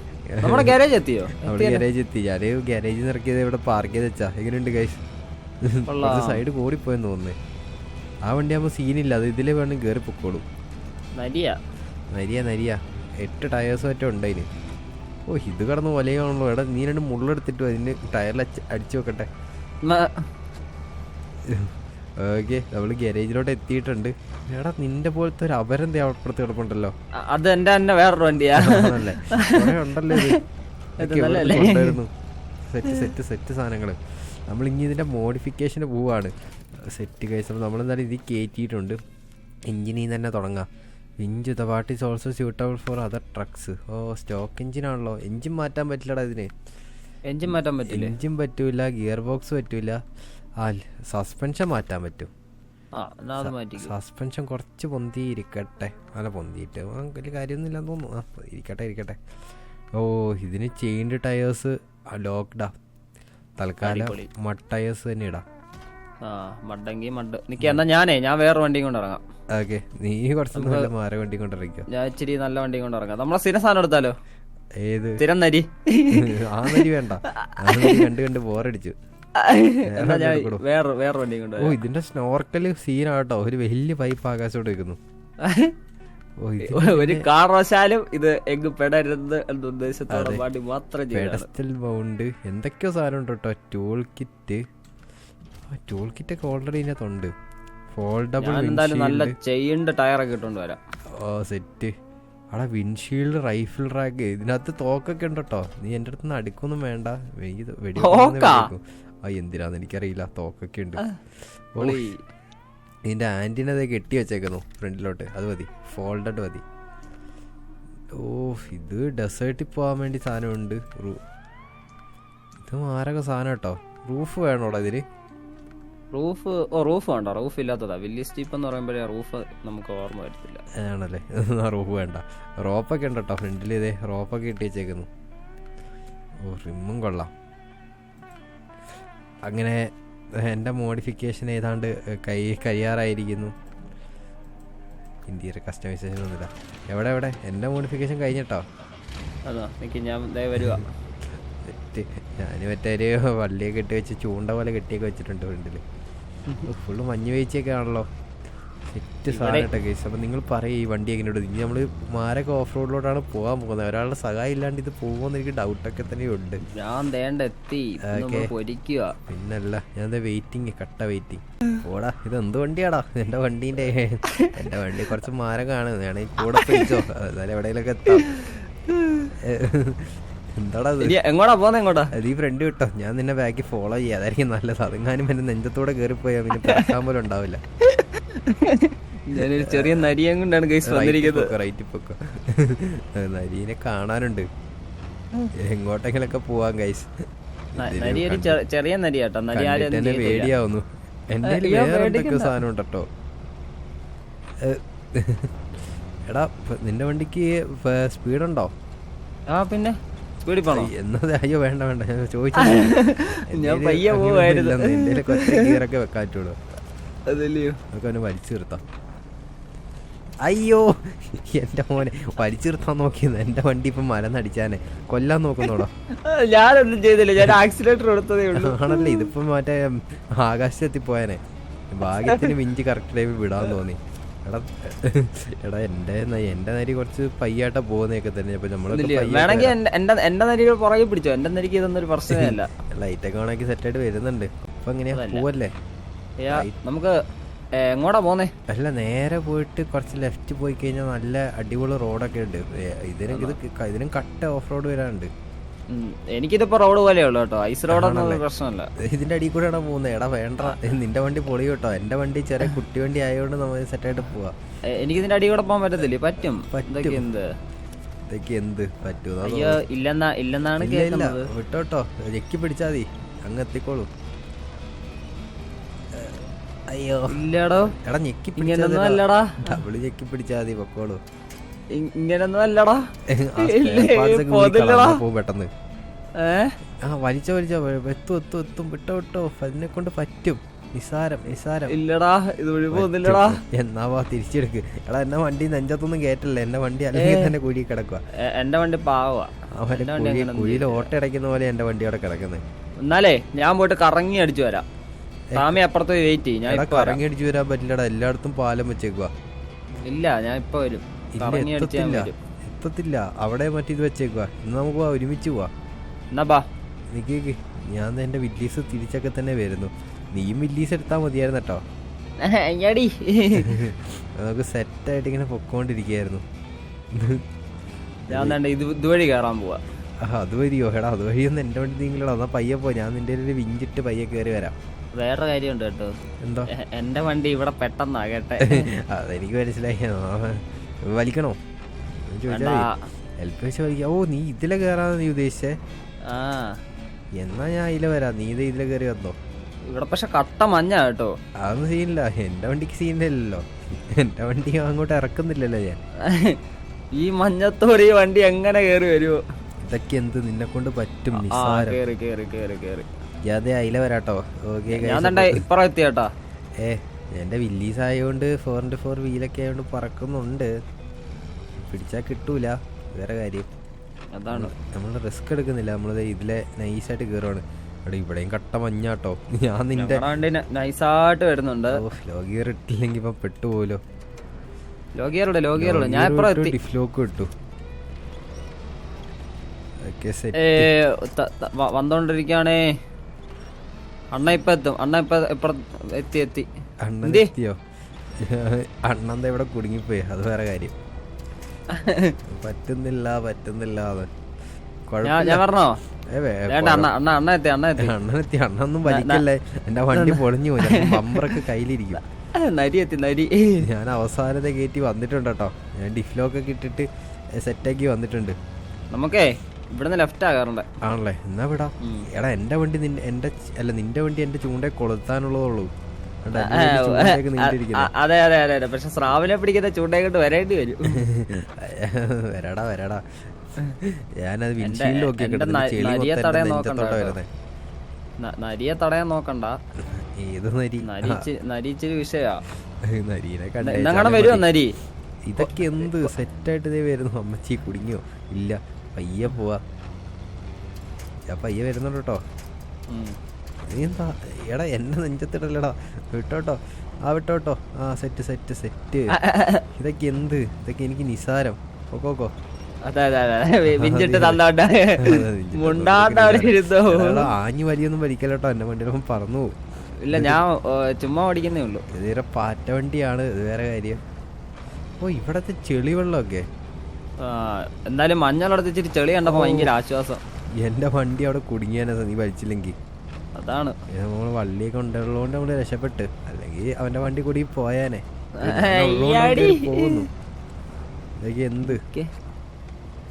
Speaker 3: നമ്മുടെ ഗാരേജ് എത്തിയോ?
Speaker 2: ഗാരേജ് എത്തി. ഞാന് ഗാരേജിൽ ഇറക്കിയത് ഇവിടെ പാർക്ക് ചെയ്ത് വെച്ചാ. എങ്ങനെയുണ്ട് ഗൈസ്? സൈഡ് കൂടിപ്പോയെന്ന് തോന്നുന്നേ. ആ വണ്ടി ആകുമ്പോ സീനില്ല, അത് ഇതിലെ വേണം കേറി പൊക്കോളൂ. നരിയ 8 ടയേഴ്സ് മറ്റോ ഉണ്ടതിന്. ഓ ഇത് കിടന്ന് വലയാണല്ലോ. എടാ നീ 2 മുള്ളെടുത്തിട്ടു അതിന് ടയറിൽ അടിച്ചു വെക്കട്ടെ. ഓക്കെ നമ്മള് ഗാരേജിലോട്ട് എത്തിയിട്ടുണ്ട്. എടാ നിന്റെ പോലത്തെ ഒരു അപരന്തി അപ്പുറത്ത് കിടപ്പുണ്ടല്ലോ.
Speaker 3: അത് എന്റെ വേറൊരു വണ്ടിയാ.
Speaker 2: ഉണ്ടല്ലോ സെറ്റ് സാധനങ്ങള്. നമ്മൾ ഇനി ഇതിന്റെ മോഡിഫിക്കേഷന് പോവാണ്. സെറ്റ് കഴിച്ചപ്പോൾ നമ്മളെന്തായാലും ഇത് കയറ്റിയിട്ടുണ്ട്. എഞ്ചിനിൽ തന്നെ തുടങ്ങാം. Inch the part is also suitable for other trucks. ഓ സ്റ്റോക്ക് എഞ്ചിനാണല്ലോ. എഞ്ചിൻ മാറ്റാൻ പറ്റില്ലടാ ഇതിന്. എഞ്ചിൻ പറ്റൂല, ഗിയർ ബോക്സ് പറ്റൂല. സസ്പെൻഷൻ മാറ്റാൻ പറ്റും. സസ്പെൻഷൻ കുറച്ച് പൊന്തിയിരിക്കട്ടെ. അല്ല പൊന്തിയിട്ട് വലിയ കാര്യമൊന്നുമില്ലെന്ന് തോന്നുന്നു. ഇരിക്കട്ടെ. ഓ ഇതിന് ചെയിൻഡ് ടയേഴ്സ് ലോക്ക്ഡാ. തൽക്കാലം മഡ് ടയേഴ്സ് തന്നെ ഇടാം.
Speaker 3: ഞാൻ വേറെ വണ്ടി കൊണ്ട് ഇറങ്ങാം.
Speaker 2: ഓക്കെ നീ കുറച്ച് നല്ല മാര വണ്ടി കൊണ്ടിറങ്ങിക്കോ.
Speaker 3: ഞാൻ ഇച്ചിരി നല്ല വണ്ടി കൊണ്ട് ഇറങ്ങാം. നമ്മളെ സ്ഥിരം സാധനം എടുത്താലോ?
Speaker 2: ഏത്
Speaker 3: സ്ഥിരം നരി?
Speaker 2: ആ നരി വേണ്ട, കണ്ട് ബോറടിച്ചു.
Speaker 3: വേറെ വണ്ടി കൊണ്ട്.
Speaker 2: ഓ ഇതിന്റെ സ്നോർക്കല് സീനാട്ടോ. ഒരു വലിയ പൈപ്പ് ആകാശത്തോട്ട് വെക്കുന്നു.
Speaker 3: ഒരു കാരണവശാലും ഇത് എങ്ങ് പെടരുത് എന്ന ഉദ്ദേശത്തോടെ വണ്ടി മാത്രം
Speaker 2: പെഡസ്റ്റൽ മൗണ്ട് എന്തൊക്കെയോ സാധനം ഉണ്ട് കേട്ടോ. ടൂൾ കിറ്റ് ഒക്കെ ഓൾറെഡി ഇതിനകത്തുണ്ട്. ഫോൾഡബിൾ
Speaker 3: നല്ല ചെയിൻഡ് ടയറൊക്കെ ഇട്ടോണ്ട് വരാം.
Speaker 2: ഓ സെറ്റ്. അവിടെ വിൻഷീൽഡ്, റൈഫിൾ റാക്ക്, ഇതിനകത്ത് തോക്കൊക്കെ ഉണ്ട് കേട്ടോ. നീ എന്റെ അടുത്ത് നിന്ന് അടുക്കൊന്നും വേണ്ട. എന്തിനാന്ന് എനിക്കറിയില്ല. തോക്കൊക്കെ ഉണ്ട്. ഇതിന്റെ ആന്റിനെ കെട്ടി വെച്ചേക്കുന്നു ഫ്രണ്ടിലോട്ട്. അത് മതി, ഫോൾഡഡ് മതി. ഓ ഇത് ഡെസേർട്ടിൽ പോകാൻ വേണ്ടി സാധനമുണ്ട്. ഇത് മാരക സാധനം കേട്ടോ. റൂഫ് വേണോടാ ഇതിന്?
Speaker 3: റൂഫ് വേണ്ട. റൂഫ് ഇല്ലാത്തതാ. വില്ലിസ് ജീപ്പ് എന്ന് പറയുമ്പോഴേ റൂഫ് നമുക്ക് ഓർമ്മ വരത്തില്ല.
Speaker 2: ആണല്ലേ? റൂഫ് വേണ്ട. റോപ്പൊക്കെ ഉണ്ട് കേട്ടോ ഫ്രണ്ടിൽ. ഇതേ റോപ്പൊക്കെ ഇട്ട് വെച്ചേക്കുന്നു. ഓ റിമ്മും കൊള്ളാം. അങ്ങനെ എൻ്റെ മോഡിഫിക്കേഷൻ ഏതാണ്ട് കഴിയാറായിരിക്കുന്നു. ഇന്ത്യയുടെ കസ്റ്റമൈസേഷൻ ഒന്നുമില്ല. എവിടെ എൻ്റെ മോഡിഫിക്കേഷൻ കഴിഞ്ഞിട്ടോ?
Speaker 3: അതോ എനിക്ക് ഞാൻ വരുക.
Speaker 2: ഞാൻ മറ്റേ ഒരു വള്ളിയൊക്കെ കെട്ടി വെച്ച് ചൂണ്ട പോലെ കെട്ടിയൊക്കെ വെച്ചിട്ടുണ്ട് ഫ്രണ്ടിൽ. ഫുള്ള് മഞ്ഞ് വീഴ്ചയൊക്കെ ആണല്ലോ. സെറ്റ് സാധനമായിട്ടൊക്കെ കേസ്. അപ്പം നിങ്ങൾ പറയും ഈ വണ്ടി എങ്ങനെയുണ്ട്. ഇനി നമ്മൾ മാരൊക്കെ ഓഫ് റോഡിലോട്ടാണ് പോകാൻ പോകുന്നത്. ഒരാളുടെ സഹായം ഇല്ലാണ്ട് ഇത് പോകുമെന്ന് എനിക്ക് ഡൗട്ടൊക്കെ തന്നെ ഉണ്ട്. പിന്നല്ല ഞാൻ വെയിറ്റിങ്, കട്ട വെയിറ്റിങ്. ഓടാ, ഇത് എന്ത് വണ്ടിയാടാ? എൻ്റെ വണ്ടി കുറച്ച് മാരം കാണുന്നത്. ഞാൻ കൂടെ പിടിച്ചോ, എന്നാലും എവിടെയെങ്കിലൊക്കെ എത്താം. എന്താടാ
Speaker 3: എങ്ങോട്ടാ പോന്നെ? എങ്ങോട്ടാ?
Speaker 2: അത് ഈ ഫ്രണ്ട് കിട്ടോ, ഞാൻ നിന്നെ ബാക്കി ഫോളോ ചെയ്യാം, അതായിരിക്കും നല്ലത്. അതെങ്ങാനും എന്റെ നെഞ്ചത്തോടെ കയറിപ്പോയാ പിന്നെ പറക്കാൻ പോലും ഉണ്ടാവില്ല.
Speaker 3: ഞാനൊരു ചെറിയ നരിയം കൊണ്ടാണ് ഗൈസ് വന്നിരിക്കുന്നത്.
Speaker 2: റൈറ്റ് പൊക്കോ, നരീനെ കാണാനുണ്ട്. എങ്ങോട്ടെങ്കിലൊക്കെ പോവാം ഗൈസ്.
Speaker 3: ചെറിയ നരിയാട്ടോ.
Speaker 2: എന്നെ പേടിയാവുന്നു. എന്റെ വേറെ എന്തൊക്കെ സാധനം ഉണ്ടോ? എടാ നിന്റെ വണ്ടിക്ക് സ്പീഡുണ്ടോ?
Speaker 3: ആ പിന്നെ സ്പീഡിൽ പോണോ?
Speaker 2: എന്നത് അയ്യോ വേണ്ട ഞാൻ ചോദിച്ചു.
Speaker 3: ഞാൻ പയ്യെ പോവായിരുന്നു.
Speaker 2: എന്റെ കൊച്ചു ഗിയറൊക്കെ വെക്കാൻ പറ്റുള്ളൂ.
Speaker 3: അതല്ലയോ,
Speaker 2: അതൊക്കെ അവന് വലിച്ചു നിർത്താം. അയ്യോ എന്റെ മോനെ വലിച്ചു നിർത്താൻ നോക്കിയത്. എന്റെ വണ്ടി ഇപ്പൊ മലന്നടിച്ചാനെ കൊല്ലാൻ നോക്കുന്നോടോ.
Speaker 3: ഞാനൊന്നും ചെയ്തില്ല, ഞാൻ ആക്സിലേറ്റർ എടുത്തതേ ഉള്ളൂ.
Speaker 2: ആണല്ലേ, ഇതിപ്പോ മറ്റേ ആകാശത്തെത്തി പോയാനെ. ഭാഗ്യത്തിന് മിഞ്ചി കറക്റ്റ് ടൈമിൽ വിടാൻ തോന്നി. എടാ എന്റെ നരി കുറച്ച് പയ്യായിട്ടാ പോകുന്നതൊക്കെ തന്നെ. അപ്പൊ
Speaker 3: വേണമെങ്കിൽ എന്റെ നരികൾ പുറകെ പിടിച്ചോ. എന്റെ നരിക്ക് ഇതൊന്നും ഒരു പ്രശ്നമല്ല.
Speaker 2: ലൈറ്റൊക്കെ ഓണാക്കി സെറ്റായിട്ട് വരുന്നുണ്ട്. അപ്പൊ എങ്ങനെയാ പോവല്ലേ?
Speaker 3: നമുക്ക് എങ്ങോട്ടാ പോന്നേ?
Speaker 2: അല്ല നേരെ പോയിട്ട് കുറച്ച് ലെഫ്റ്റ് പോയി കഴിഞ്ഞാൽ നല്ല അടിപൊളി റോഡൊക്കെ ഉണ്ട്. ഇതിനും കട്ട ഓഫ് റോഡ് വരാനുണ്ട്.
Speaker 3: എനിക്കിതിപ്പോ റോഡ് പോലെയുള്ളൂ കേട്ടോ, ഐസ് റോഡൊന്നും പ്രശ്നമല്ല.
Speaker 2: ഇതിന്റെ അടിയിൽ കൂടെയാണോ പോകുന്നത്? എടാ വേണ്ട, നിന്റെ വണ്ടി പൊളി കേട്ടോ. എന്റെ വണ്ടി ചെറിയ കുട്ടി വണ്ടി ആയതുകൊണ്ട് നമ്മൾ സെറ്റായിട്ട് പോവാ.
Speaker 3: എനിക്ക് ഇതിന്റെ അടിയിൽ കൂടെ പോകാൻ പറ്റത്തില്ലേ? പറ്റും. ഇതൊക്കെ
Speaker 2: എന്ത് പറ്റൂ?
Speaker 3: അയ്യോ ഇല്ലെന്നാണ് കേൾക്കുന്നത്.
Speaker 2: വിട്ടോട്ടോ, ഞെക്കി പിടിച്ചാ മതി, അങ്ങ് എത്തിക്കോളൂ. അയ്യോ ഇല്ലടോ. എടാ ഞെക്കി
Speaker 3: പിടിച്ചല്ലടാ,
Speaker 2: ഡബിള് ഞെക്കി പിടിച്ചാ മതി, പൊക്കോളൂ.
Speaker 3: ഇങ്ങനൊന്നും അല്ലടാ.
Speaker 2: പെട്ടെന്ന് വലിച്ചോ എത്തും. വിട്ടോ അതിനെ കൊണ്ട് പറ്റും. നിസാരം
Speaker 3: ഇല്ലടാ, ഇത് ഒഴിവൊന്നുമില്ലടാ.
Speaker 2: എന്നാ വാ തിരിച്ചെടുക്ക്. എടാ എന്നെ വണ്ടി നെഞ്ചത്തൊന്നും കേറ്റല്ലേ. എന്റെ വണ്ടി അല്ലെങ്കിൽ തന്നെ കുഴി കിടക്കുക.
Speaker 3: എന്റെ വണ്ടി പാവാ.
Speaker 2: കുഴിയിൽ ഓട്ട അടയ്ക്കുന്ന പോലെ എന്റെ വണ്ടി അവിടെ കിടക്കുന്നത്.
Speaker 3: എന്നാലേ ഞാൻ പോയിട്ട് കറങ്ങി അടിച്ചു വരാം. സ്വാമി അപ്പുറത്ത് വെയിറ്റ് ചെയ്യും. ഞാൻ
Speaker 2: കറങ്ങി അടിച്ചു വരാൻ പറ്റില്ലടാ, എല്ലായിടത്തും പാലം വെച്ചേക്കുക.
Speaker 3: ഇല്ല ഞാൻ ഇപ്പൊ വരും.
Speaker 2: എത്തത്തില്ല, അവിടെ മറ്റേ ഇത് വെച്ചേക്കുക. ഇന്ന് നമുക്ക് ഒരുമിച്ച് പോവാ. നിക്ക്, ഞാൻ എന്റെ വില്ലീസ് തിരിച്ചൊക്കെ തന്നെ വരുന്നു. നീയും വില്ലീസ് എടുത്താ മതിയായിരുന്നു കേട്ടോ. നമുക്ക് സെറ്റായിട്ട് ഇങ്ങനെ പൊക്കോണ്ടിരിക്കായിരുന്നു.
Speaker 3: ഞാൻ ഇതുവഴി കയറാൻ പോവാ.
Speaker 2: അതുവഴിയോ? എടാ അതുവഴിയൊന്നും എന്റെ വണ്ടി നീങ്ങളടാ. എന്നാ പയ്യെ പോ, ഞാൻ നിന്റെ ഒരു വിഞ്ചിട്ട് പയ്യെ കയറി വരാം.
Speaker 3: വേറെ കാര്യമുണ്ട് കേട്ടോ.
Speaker 2: എന്തോ?
Speaker 3: എന്റെ വണ്ടി ഇവിടെ പെട്ടെന്നാകട്ടെ.
Speaker 2: അതെനിക്ക് മനസ്സിലായി. വലിക്കണോ ഹെൽപ്പ് വെച്ച് വലിക്കാം. ഓ നീ ഇതിലെ കയറാന്ന് നീ ഉദ്ദേശിച്ചേ? എന്നാ ഞാൻ ഇതിലെ വരാം, നീ ഇതിലെ കയറി വന്നോ.
Speaker 3: ഇവിടെ പക്ഷെ കട്ട മഞ്ഞ കേട്ടോ.
Speaker 2: അതൊന്നും സീനില്ല, എന്റെ വണ്ടിക്ക് സീനില്ലല്ലോ. എന്റെ വണ്ടി അങ്ങോട്ട് ഇറക്കുന്നില്ലല്ലോ ഞാൻ.
Speaker 3: ഈ മഞ്ഞത്തോടെ ഈ വണ്ടി എങ്ങനെ കയറി വരുമോ?
Speaker 2: ഇതൊക്കെ എന്ത് നിന്നെ കൊണ്ട് പറ്റും? അതെ അതിലെ വരാട്ടോ.
Speaker 3: ഇപ്പറ എത്തിയാട്ടാ.
Speaker 2: എന്റെ വില്ലീസ് ആയതുകൊണ്ട് 4x4 വീലൊക്കെ ആയതുകൊണ്ട് പറക്കുന്നുണ്ട്. പിടിച്ചാ കിട്ടൂല, വേറെ കാര്യം
Speaker 3: അതാണ്.
Speaker 2: നമ്മള് റിസ്ക് എടുക്കുന്നില്ല, നമ്മളത് ഇതിലെ നൈസായിട്ട് കയറുവാണ്. അവിടെ ഇവിടെയും കട്ട മഞ്ഞാട്ടോ. ഞാൻ നിന്റെ
Speaker 3: നൈസായിട്ട് വരുന്നുണ്ട്.
Speaker 2: ലോ ഗിയർ ഇട്ടില്ലെങ്കിൽ ഇപ്പൊ പെട്ടുപോലോ.
Speaker 3: ലോ ഗിയർ ഞാൻ
Speaker 2: ഡിഫ്ലോക്ക് ഇട്ടു.
Speaker 3: വന്നോണ്ടിരിക്കാണേ. അണ്ണ ഇപ്പൊ എത്തും. എത്തി.
Speaker 2: അണ്ണനെത്തിയോ? അണ്ണന്താ ഇവിടെ കുടുങ്ങിപ്പോയി, അത് വേറെ കാര്യം. പറ്റുന്നില്ല
Speaker 3: ഞാൻ പറഞ്ഞോ?
Speaker 2: അണ്ണനെത്തി. അണ്ണൊന്നും വലിക്കല്ലേ, എന്റെ വണ്ടി പൊളിഞ്ഞു പോയി. ബമ്പറൊക്കെ കയ്യിലിരിക്കും.
Speaker 3: നരി
Speaker 2: ഞാൻ അവസാനത്തെ കയറ്റി വന്നിട്ടുണ്ട് കേട്ടോ. ഞാൻ ഡിഫ്ലോക്കൊക്കെ ഇട്ടിട്ട് സെറ്റാക്കി വന്നിട്ടുണ്ട്.
Speaker 3: നമുക്കേ ഇവിടുന്ന് ലെഫ്റ്റ് ആകാറുണ്ട്.
Speaker 2: ആണല്ലേ, എന്നാ വിടാ. എടാ എന്റെ വണ്ടി നിന്റെ വണ്ടി എന്റെ ചൂണ്ടയെ കൊളുത്താനുള്ളതുള്ളൂ.
Speaker 3: അതെ പക്ഷെ സ്രാവിനെ പിടിക്കുന്ന ചൂണ്ടയെക്കൊണ്ട് വരേണ്ടി വരും.
Speaker 2: വരാടാ ഞാനത് വിൻഷീൽഡ്
Speaker 3: നരിയെ തടയാൻ നോക്കണ്ട.
Speaker 2: ഏത് നരി?
Speaker 3: നരി ഇച്ചിരി വിഷയാ.
Speaker 2: നരീനെ
Speaker 3: വരുമോ നരി?
Speaker 2: ഇതൊക്കെ എന്ത് സെറ്റായിട്ട് ഇതേ വരുന്നു. അമ്മച്ചി കുടുങ്ങിയോ? ഇല്ല, പയ്യെ പോവാ. ഞാൻ പയ്യെ വരുന്നുണ്ട് കേട്ടോ. നീ എന്താ എടാ എന്നെ നെഞ്ചത്തിടല്ലടാ. വിട്ടോട്ടോ, വിട്ടോട്ടോ. Set set set. ഇതൊക്കെ എന്ത്? ഇതൊക്കെ എനിക്ക് നിസാരം. ഓക്കോക്കോ ആഞ്ഞു വലിയൊന്നും വലിക്കലോട്ടോ, എന്റെ വണ്ടിയിലൊപ്പം പറന്നു പോകും.
Speaker 3: ഇല്ല, ഞാൻ ചുമ്മാ ഓടിക്കുന്നേ ഉള്ളൂ.
Speaker 2: ഇതേറെ പാറ്റ വണ്ടിയാണ്, ഇത് വേറെ കാര്യം. ഓ, ഇവിടത്തെ ചെളി വെള്ളമൊക്കെ
Speaker 3: എന്തായാലും മഞ്ഞളടച്ചിട്ട് ചെളി കണ്ടപ്പോ ഭയങ്കര ആശ്വാസം.
Speaker 2: എന്റെ വണ്ടി അവിടെ കുടുങ്ങിയാനെ നീ വലിച്ചില്ലെങ്കിൽ.
Speaker 3: അതാണ്
Speaker 2: നമ്മള് വള്ളിയൊക്കെ ഉള്ളതുകൊണ്ട് നമ്മള് രക്ഷപ്പെട്ട്, അല്ലെങ്കിൽ അവന്റെ വണ്ടി കൂടി പോയാനെ. പോകുന്നു. ഇതൊക്കെ എന്ത്?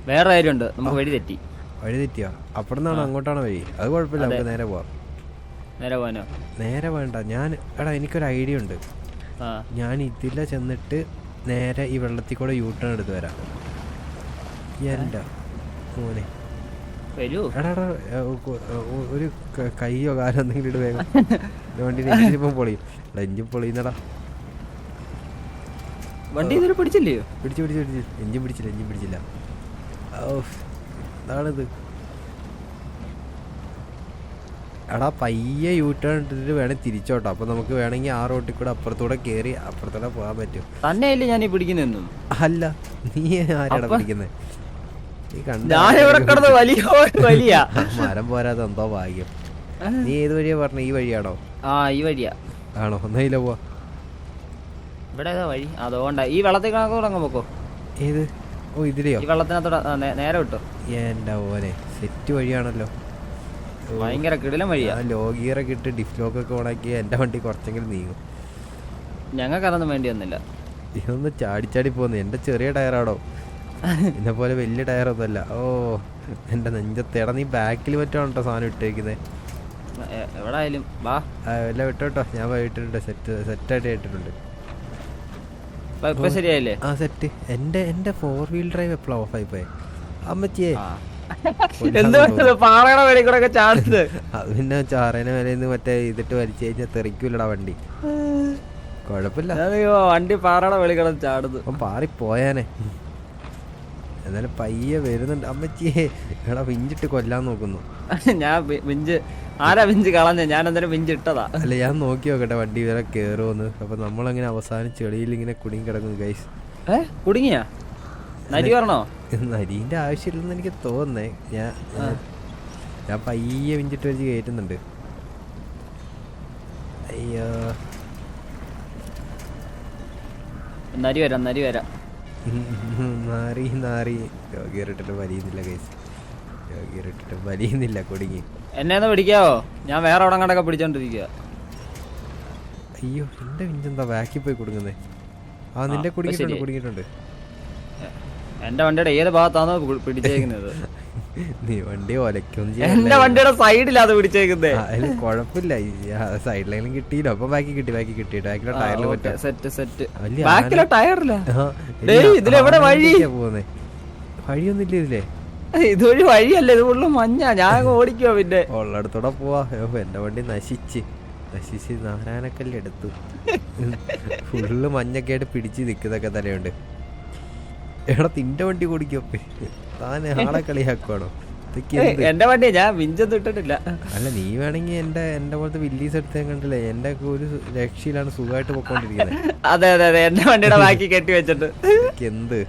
Speaker 3: വേറെ കാര്യമുണ്ട്, നമുക്ക് വഴി തെറ്റി.
Speaker 2: വഴി തെറ്റിയോ? അപ്പുറന്നാണോ അങ്ങോട്ടാണോ വഴി? അത് കുഴപ്പമില്ല, നമുക്ക് നേരെ പോവാം.
Speaker 3: നേരെ പോവാനോ?
Speaker 2: നേരെ വേണ്ട. എടാ എനിക്കൊരു ഐഡിയ ഉണ്ട്. ഞാൻ ഇതിലെ ചെന്നിട്ട് നേരെ ഈ വെള്ളത്തിൽ കൂടെ യൂട്ടേൺ എടുത്ത് വരാം. എന്റെ മോനെ, എടാ ഒരു കയ്യോ കാലോ എന്തെങ്കിലും ഇട്ട് വേഗം. വണ്ടി എഞ്ചിനിപ്പം പൊളിയും. എഞ്ചിൻ പൊളിയുന്നടാ.
Speaker 3: വണ്ടി ഇതുവരെ പിടിച്ചില്ലയോ?
Speaker 2: പിടിച്ചു. എഞ്ചിൻ പിടിച്ചില്ല. എന്താണിത്? എടാ പയ്യെ യൂട്ടേൺ ഇട്ടിട്ട് വേണേ തിരിച്ചോട്ടോ. അപ്പൊ നമുക്ക് വേണമെങ്കിൽ ആ റോട്ടിൽ കൂടെ അപ്പുറത്തൂടെ കേറി അപ്പുറത്തൂടെ പോകാൻ പറ്റും.
Speaker 3: തന്നെയല്ലേ ഞാൻ പിടിക്കുന്നൊന്നും?
Speaker 2: അല്ല, നീ ആരാടാ പിടിക്കുന്നത്? മരം പോരാതെ എന്തോ ഭാഗ്യം. നീ ഏത് വഴിയാ പറഞ്ഞ? ഈ വഴിയാണോ?
Speaker 3: ഈ വഴിയാ.
Speaker 2: ആണോ? ഒന്നയില്ല പോവാ.
Speaker 3: ഇവിടെ വഴി അതുകൊണ്ടാ ഈ വെള്ളത്തിൽ കണക്ക് പോക്കോ.
Speaker 2: ഏത്? ഓ, ഇതിലെയോ?
Speaker 3: ഈ വെള്ളത്തിനകത്തോടെ നേരെ വിട്ടോ.
Speaker 2: എന്റെ ഓനെ, സെറ്റ് വഴിയാണല്ലോ.
Speaker 3: ഭയങ്കര കിടിലം വഴിയാ.
Speaker 2: ലോ ഗിയറൊക്കെ ഇട്ട് ഡിഫ്ലോക്കൊക്കെ ഓണാക്കി എന്റെ വണ്ടി കുറച്ചെങ്കിലും നീങ്ങും.
Speaker 3: ഞങ്ങൾക്ക് അതൊന്നും വേണ്ടി വന്നില്ല.
Speaker 2: ഇതൊന്ന് ചാടി പോന്നു. എന്റെ ചെറിയ ടയറാണോ? എന്നെ പോലെ വലിയ ടയറൊന്നുമല്ല. ഓ, എന്റെ നെഞ്ചത്തേടാ. നീ ബാക്കിൽ മറ്റാണോ സാധനം ഇട്ടേക്കുന്നത്?
Speaker 3: എവിടായാലും വാ.
Speaker 2: എല്ലാം വിട്ടോട്ടോ, ഞാൻ ഇട്ടിട്ടുണ്ട്. സെറ്റായിട്ട് ഇട്ടിട്ടുണ്ട്.
Speaker 3: ശരിയായില്ലേ?
Speaker 2: സെറ്റ്. എന്റെ 4 വീൽ ഡ്രൈവ് എപ്പോഴാ ഓഫ് ആയി പോയെ? അമ്മച്ചിയെ
Speaker 3: പാറയുടെ മേലെ കൂടെ ചാടുന്നത്.
Speaker 2: അത് പിന്നെ ചാറേനെ മേലെ മറ്റേ ഇതിട്ട് വലിച്ചു കഴിഞ്ഞാൽ തെറിക്കൂലടാ വണ്ടി. കുഴപ്പമില്ല,
Speaker 3: വണ്ടി പാറയുടെ മേലെ കിടന്ന് ചാടുന്നു.
Speaker 2: അപ്പം പാറിപ്പോയാനെ. എന്നാലും പയ്യെ വരുന്നുണ്ട്. അമ്മച്ചിയെ എടാ വിഞ്ചിട്ട് കൊല്ലാൻ നോക്കുന്നു.
Speaker 3: ഞാൻ ആരാ വിഞ്ച് കളഞ്ഞ? ഞാൻ എന്തായാലും വിഞ്ച് ഇട്ടതാ.
Speaker 2: അല്ല, ഞാൻ നോക്കി നോക്കട്ടെ വണ്ടി ഇവരെ കേറുമെന്ന്. അപ്പൊ നമ്മളങ്ങനെ അവസാനം ചെളിയിൽ ഇങ്ങനെ കുടുങ്ങി കിടക്കുന്നു ഗൈസ്.
Speaker 3: കുടുങ്ങിയാ? നരി പറഞ്ഞോ?
Speaker 2: നരീന്റെ ആവശ്യമില്ലെന്ന് എനിക്ക് തോന്നുന്നേ. ഞാൻ പയ്യെ വിഞ്ചിട്ട് വെച്ച് കയറ്റുന്നുണ്ട്. അയ്യോ,
Speaker 3: നരി വരാം.
Speaker 2: നാറി രോഗിയറിട്ടിട്ട് വലിയുന്നില്ല ഗൈസ്. രോഗിയറിട്ടിട്ട് വലിയുന്നില്ല, കുടുങ്ങി.
Speaker 3: എന്നെ ഒന്ന് പിടിക്കാവോ? ഞാൻ വേറെ അവിടെ കണ്ടൊക്കെ പിടിച്ചോണ്ടിരിക്കുക.
Speaker 2: അയ്യോ, എന്റെ വിഞ്ചെന്താ ബാക്കിൽ പോയി കുടുങ്ങുന്നേ? നിന്റെ കുടുങ്ങിയിട്ടുണ്ട്.
Speaker 3: എന്റെ വണ്ടിയുടെ ഏത് ഭാഗത്താണോ പിടിച്ചേക്കുന്നത്?
Speaker 2: നീ വണ്ടി ഒലക്കൊന്നും
Speaker 3: എന്റെ വണ്ടിയുടെ സൈഡിലാ അത് പിടിച്ചേക്കുന്നേ.
Speaker 2: അതിൽ കുഴപ്പമില്ല, സൈഡിലെങ്കിലും കിട്ടിയില്ലോ. അപ്പൊ ബാക്കി കിട്ടി. ബാക്കിലെ ടയറിൽ
Speaker 3: ബാക്കിലെ ടയറില്ല. ഇതിലെവിടെ വഴി?
Speaker 2: പോകുന്നേ വഴിയൊന്നും ഇല്ല ഇതിലേ.
Speaker 3: ഇതൊരു വഴിയല്ല, ഇത് ഫുള്ള് മഞ്ഞ. ഞാൻ ഓടിക്കുവോ? പിന്നെ
Speaker 2: ഉള്ളടത്തോടെ പോവാ. എന്റെ വണ്ടി നശിച്ച് നാരായണക്കല്ലെടുത്തു. ഫുള്ള് മഞ്ഞൊക്കെ ആയിട്ട് പിടിച്ച് നിക്കുന്നൊക്കെ തലയുണ്ട്. എടാ നിന്റെ വണ്ടി കുടിക്കോ? താൻ ആളെ കളിയാക്കുവാണോ?
Speaker 3: എന്റെ വണ്ടി ഞാൻ വിഞ്ചൊന്നും ഇട്ടിട്ടില്ല.
Speaker 2: അല്ല, നീ വേണമെങ്കിൽ എന്റെ പോലത്തെ വില്ലീസ് എടുത്തേ കണ്ടില്ലേ? എന്റെ ഒരു രക്ഷയിലാണ് സുഖമായിട്ട് പൊക്കോണ്ടിരിക്കുന്നത്.
Speaker 3: അതെ എന്റെ വണ്ടിയുടെ ബാക്കി കെട്ടി വെച്ചിട്ട്.
Speaker 2: എന്ത്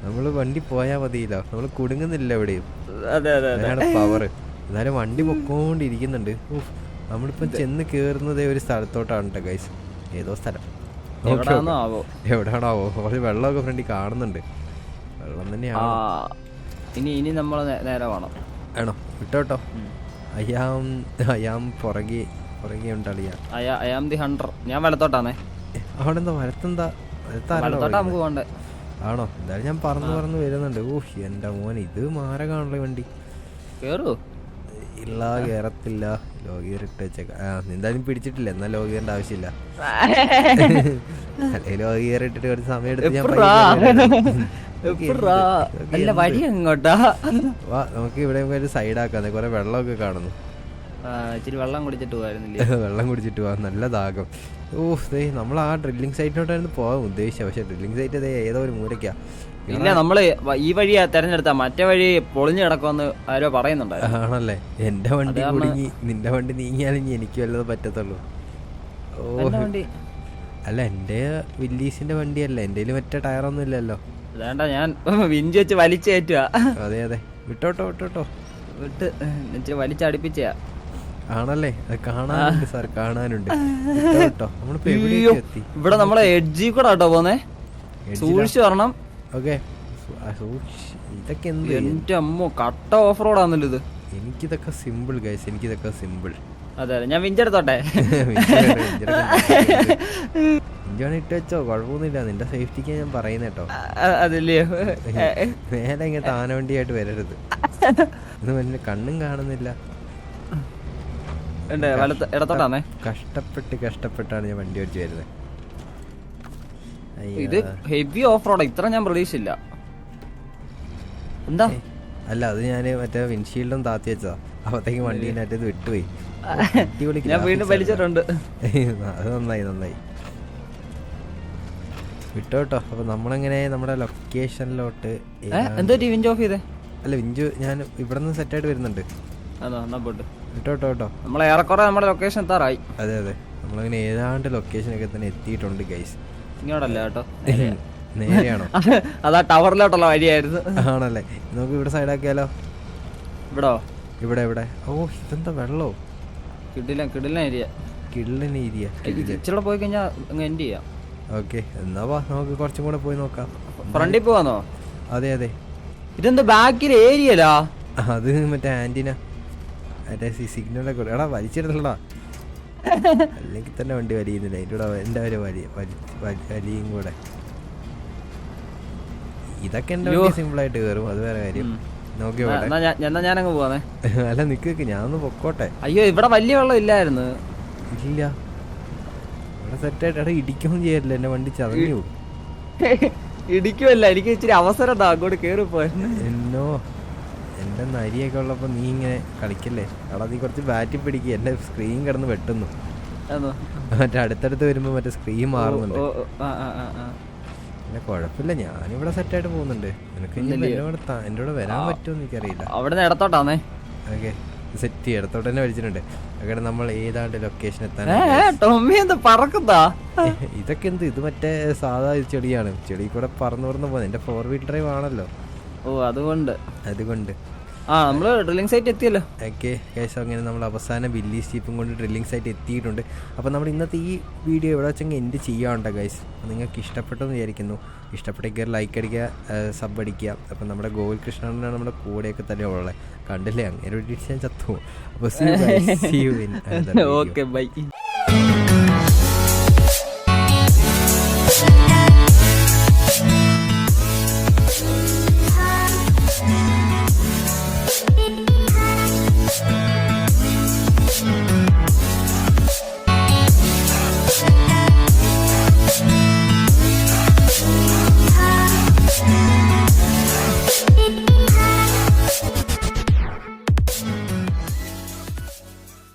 Speaker 2: നമ്മള് വണ്ടി പോയാ മതിയില്ലോ, നമ്മള് കുടുങ്ങുന്നില്ല എവിടെയും. അതാണ് പവർ. എന്നാലും വണ്ടി പൊക്കോണ്ടിരിക്കുന്നുണ്ട്. നമ്മളിപ്പം ചെന്ന് കേറുന്നത് ഒരു സ്ഥലത്തോട്ടാണ് കേട്ടോ ഗൈസ്. ഏതോ സ്ഥലം എവിടാണാവോ? കുറച്ച് വെള്ളമൊക്കെ ഫ്രണ്ടിൽ കാണുന്നുണ്ട്. വെള്ളം തന്നെയാണ്.
Speaker 3: ഇനി നമ്മള് നേരെ വേണം.
Speaker 2: ആണോ? വിട്ടോട്ടോ. അയാം പുറകെ ഉണ്ടളിയാ.
Speaker 3: I am the Hunter. ഞാൻ വലത്തോട്ടാണേ.
Speaker 2: അവിടെ എന്താ വലത്തെന്താ?
Speaker 3: നമുക്ക് പോണ്ടേ?
Speaker 2: ആണോ? എന്തായാലും ഞാൻ പറന്ന് വരുന്നുണ്ട്. എന്റെ മോൻ, ഇത് മാരകാണല്ലോ വണ്ടി.
Speaker 3: കേറൂ?
Speaker 2: ഇല്ല, കേറത്തില്ല. ലോ ഗിയർ ഇട്ട് വെച്ചേക്കാം. എന്തായാലും പിടിച്ചിട്ടില്ല, എന്നാ ലോ ഗിയറിന്റെ ആവശ്യമില്ല. അല്ലെങ്കിൽ ലോ ഗിയർ ഇട്ടിട്ട് ഒരു സമയം എടുത്ത്
Speaker 3: വഴി എങ്ങോട്ടാ?
Speaker 2: നമുക്ക് ഇവിടെ ഒരു സൈഡാക്കാതെ കുറെ വെള്ളമൊക്കെ കാണുന്നു.
Speaker 3: ഇച്ചിരി വെള്ളം കുടിച്ചിട്ട് പോകായിരുന്നില്ലേ?
Speaker 2: വെള്ളം കുടിച്ചിട്ട് പോകാൻ നല്ല ദാഹം. നമ്മൾ ആ ഡ്രില്ലിങ് സൈറ്റിലോട്ടായിരുന്നു പോകാൻ ഉദ്ദേശിച്ചത്. പക്ഷെ ഡ്രില്ലിങ് സൈറ്റ് ഏതോ ഒരു മൂലയ്ക്കാ.
Speaker 3: ഇല്ല, നമ്മള് ഈ വഴിയാ തെരഞ്ഞെടുത്ത, മറ്റേ വഴി പൊളിഞ്ഞു കിടക്കുമെന്ന് ആരോ പറയുന്നുണ്ടായിരുന്നു.
Speaker 2: ആണല്ലേ? എന്റെ വണ്ടി കുടുങ്ങി, നിന്റെ വണ്ടി നീങ്ങിയാലും എനിക്ക് വല്ലതും പറ്റത്തുള്ളൂ. അല്ല, എന്റെ വില്ലീസിന്റെ വണ്ടിയല്ല, എന്റെ മറ്റേ ടയറൊന്നും ഇല്ലല്ലോ.
Speaker 3: വേണ്ട, ഞാൻ വിഞ്ചി വെച്ച് വലിച്ചേറ്റുക.
Speaker 2: അതെ അതെ, വിട്ടോട്ടോ
Speaker 3: വിട്ട് വലിച്ചടിപ്പിച്ചാ.
Speaker 2: ആണല്ലേ? കാണാനുണ്ട് സാർ, കാണാനുണ്ട്.
Speaker 3: ഇവിടെ നമ്മളെ എഡ്ജി കൂടെ കേട്ടോ പോന്നേ, സൂക്ഷിച്ചു വരണം.
Speaker 2: ഓക്കെ, ഇതൊക്കെ എന്ത്?
Speaker 3: എന്റെ അമ്മോ, കട്ട ഓഫ് റോഡാന്നല്ലോ ഇത്.
Speaker 2: എനിക്കിതൊക്കെ സിമ്പിൾ ഗൈസ്, എനിക്കിതൊക്കെ സിമ്പിൾ.
Speaker 3: അതെ, ഞാൻ വിഞ്ചെടുത്തോട്ടെ?
Speaker 2: ഇഞ്ചോണ് ഇട്ട് വെച്ചോ, കുഴപ്പമൊന്നുമില്ല. നിന്റെ സേഫ്റ്റിക്ക് ഞാൻ പറയുന്ന കേട്ടോ.
Speaker 3: അതല്ലയോ,
Speaker 2: നേരെ ഇങ്ങോട്ട് ആനവണ്ടിയായിട്ട് വരരുത്. കണ്ണും കാണുന്നില്ല.
Speaker 3: ഇടത്തോട്ടാണേ.
Speaker 2: കഷ്ടപ്പെട്ടാണ് ഞാൻ വണ്ടി ഓടിച്ചു വരുന്നത്.
Speaker 3: ഇത് ഹെവി ഓഫ് റോഡ്, ഇത്ര ഞാൻ പ്രതീക്ഷിച്ചില്ല. എന്താ?
Speaker 2: അല്ല, അത് ഞാൻ മറ്റേ വിൻഷീൽഡും താത്തി വെച്ചതാ. അപ്പത്തേക്ക് വണ്ടീനകത്ത് ഇത് വിട്ടുപോയി.
Speaker 3: ഞാൻ വീണ്ടും വലിച്ചിട്ടുണ്ട്.
Speaker 2: അത് നന്നായി വിട്ടോട്ടോ. അപ്പൊ നമ്മളെങ്ങനെ നമ്മുടെ ലൊക്കേഷനിലോട്ട്.
Speaker 3: എന്തോ വിഞ്ച് ഓഫ് ചെയ്തേ?
Speaker 2: അല്ല, വിഞ്ചു ഞാൻ ഇവിടെ നിന്ന് സെറ്റായിട്ട് വരുന്നുണ്ട്. വിട്ടോട്ടോ.
Speaker 3: നമ്മളെ ഏറെക്കുറെ നമ്മുടെ ലൊക്കേഷൻ എത്താറായി.
Speaker 2: അതെ, നമ്മളങ്ങനെ ഏതാണ്ട് ലൊക്കേഷനൊക്കെ തന്നെ എത്തിയിട്ടുണ്ട് ഗൈസ്.
Speaker 3: ഇങ്ങോട്ടല്ല കേട്ടോ,
Speaker 2: നേരെയാണോ?
Speaker 3: അതാ ടവറിലോട്ടുള്ള വഴിയായിരുന്നു.
Speaker 2: ആണല്ലേ? നമുക്ക് ഇവിടെ സൈഡാക്കിയാലോ?
Speaker 3: ഇവിടോ?
Speaker 2: ഇവിടെ. ഓ, ഇതെന്താ വെള്ളോ?
Speaker 3: കിടിലൻ ഏരിയ.
Speaker 2: ഇച്ചിരി
Speaker 3: പോയി കഴിഞ്ഞാൽ എൻഡ് ചെയ്യാം.
Speaker 2: ഓക്കെ, എന്നാ വാ, നമുക്ക് കുറച്ചും കൂടെ പോയി നോക്കാം.
Speaker 3: ഫ്രണ്ടിൽ പോവാന്നോ?
Speaker 2: അതെ.
Speaker 3: ഇതെന്താ ബാക്കിൽ ഏരിയലാ?
Speaker 2: അത് മറ്റേ ആന്റിന, മറ്റേ സിഗ്നലൊക്കെ. എടാ, വലിച്ചിടലടാ, അല്ലെങ്കിൽ തന്നെ വണ്ടി വലിയുന്നില്ല. അതിൻ്റെ കൂടെ എൻ്റെ ഒരു വലിയും കൂടെ. ഇതൊക്കെ എൻ്റെ വണ്ടി സിമ്പിളായിട്ട് കയറും, അത് വേറെ കാര്യം.
Speaker 3: ഞാനങ്ങ് പോവാന്നേ.
Speaker 2: അല്ല, നിക്ക്, ഞാനൊന്ന് പൊക്കോട്ടെ.
Speaker 3: അയ്യോ, ഇവിടെ വലിയ വെള്ളം ഇല്ലായിരുന്നു.
Speaker 2: ഇല്ല, ഇവിടെ സെറ്റായിട്ട്. എടാ, ഇടിക്കൊന്നും ചെയ്യല്ല, എന്റെ വണ്ടി ചതഞ്ഞു.
Speaker 3: ഇടിക്കുമല്ല, എനിക്ക് ഇച്ചിരി അവസരം അങ്ങോട്ട് കേറി പോയിരുന്നു.
Speaker 2: എന്നോ, എന്റെ നരിയൊക്കെ ഉള്ളപ്പോ നീ ഇങ്ങനെ കളിക്കല്ലേ. എടാ, നീ കുറച്ച് ബാറ്റി പിടിക്കുക, എന്റെ സ്ക്രീൻ കിടന്ന് വെട്ടുന്നു. മറ്റേ അടുത്തടുത്ത് വരുമ്പോ മറ്റേ സ്ക്രീൻ മാറുന്നുണ്ട്. പിന്നെ കുഴപ്പമില്ല, ഞാനിവിടെ സെറ്റായിട്ട് പോകുന്നുണ്ട്. നിനക്ക് എന്റെ കൂടെ വരാൻ പറ്റുമോ എനിക്കറിയില്ല.
Speaker 3: അവിടെ നിന്ന് ഇടത്തോട്ടാന്നേ.
Speaker 2: ഓക്കെ, സെറ്റ് ഇടത്തോട്ട് തന്നെ വലിച്ചിട്ടുണ്ട്. അങ്ങനെ നമ്മൾ ഏതാണ്ട് ലൊക്കേഷൻ എത്താൻ. ഇതൊക്കെ എന്ത്? ഇത് മറ്റേ സാധാ ചെടിയാണ്. ചെടി കൂടെ പറന്നു പോകുന്നത്. എന്റെ 4 വീൽ ഡ്രൈവ് ആണല്ലോ.
Speaker 3: ഓ, അതുകൊണ്ട്
Speaker 2: നമ്മള് ഡ്രില്ലിംഗ് സൈറ്റ് എത്തിയല്ലോ. ഓക്കെ ഗൈസ്, അങ്ങനെ നമ്മൾ അവസാനം വില്ലീസ് ജീപ്പും കൊണ്ട് ഡ്രില്ലിംഗ് സൈറ്റ് എത്തിയിട്ടുണ്ട്. അപ്പോൾ നമ്മൾ ഇന്നത്തെ ഈ വീഡിയോ എവിടെ വെച്ചെങ്കിൽ എൻഡ് ചെയ്യാറുണ്ട് ഗൈസ്. നിങ്ങൾക്ക് ഇഷ്ടപ്പെട്ടെന്ന് വിചാരിക്കുന്നു. ഇഷ്ടപ്പെട്ടെങ്കിൽ ലൈക്ക് അടിക്കുക, സബ് അടിക്കുക. അപ്പം നമ്മുടെ ഗോകുൽ കൃഷ്ണനാണ് നമ്മുടെ കൂടെയൊക്കെ തന്നെ ഉള്ളത്. കണ്ടില്ലേ, അങ്ങനെ ഒരു ഞാൻ ചത്തു. അപ്പോൾ
Speaker 3: ഓക്കെ, ബൈ.